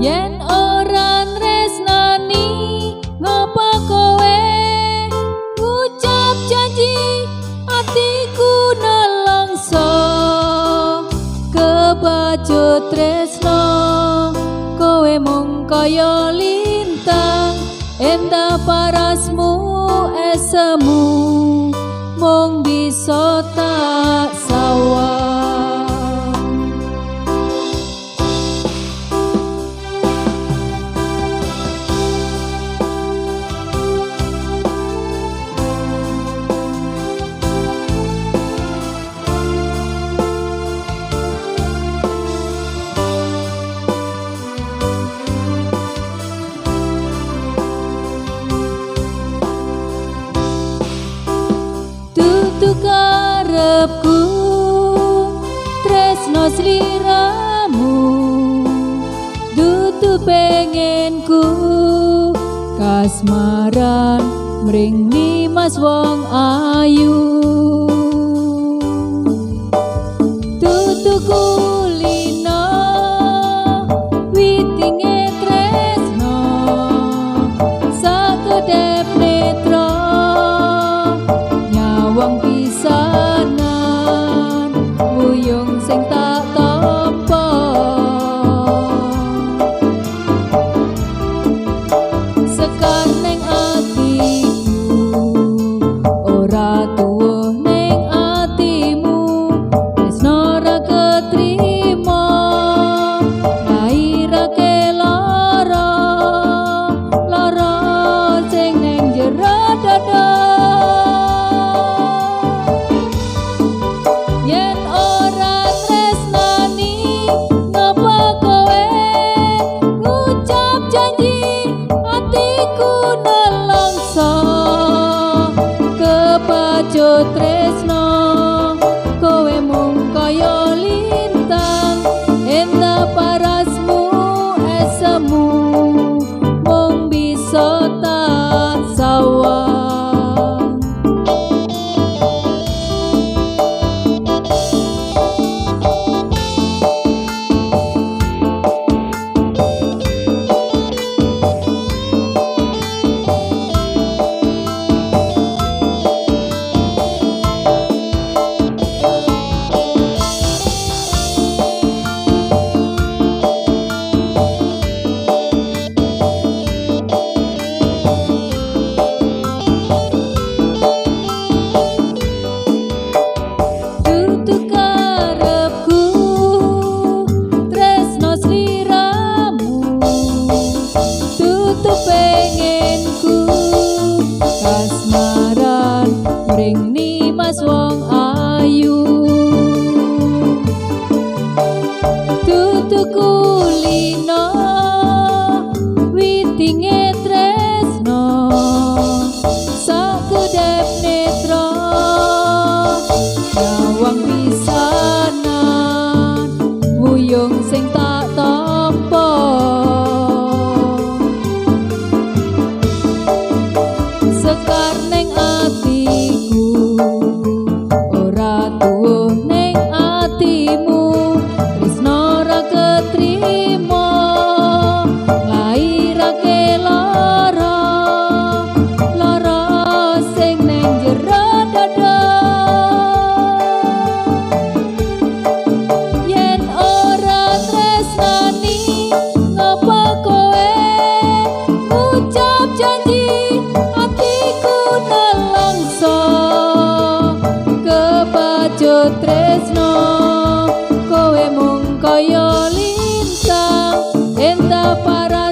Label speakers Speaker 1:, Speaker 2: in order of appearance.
Speaker 1: yen ora tresnani ngapa kowe ngucap janji atiku nelongso kebacut tresno kowe mung kaya lintang endah parasmu esemu mung bisa tak sawang. Karepku tresno sliramu dudu pengenku kasmaran mring nimas wong ayu dudu kulino witinge tresno sakedhep netra nyawang pisanan wuyung sing tak tampa sekar ning atiku ora tuwa ning atimu tresno ra ketrima lairake lara sing ning jero dada. Tresno kowe mung kaya lintang endah parasmu esemu mung bisa tak sawang. Kasmaran mring nimas wong ayu dudu kulino witinge tresno sakedhep netra nyawang pisanan wuyung sing tak tampa sekar ning atiku ora tuwa ning atimu tresno ra ketrima lairake lara sing ning jero dada yen ora tresnani ngapa kowe ngucap janji tresno kowe mung kaya lintang endah para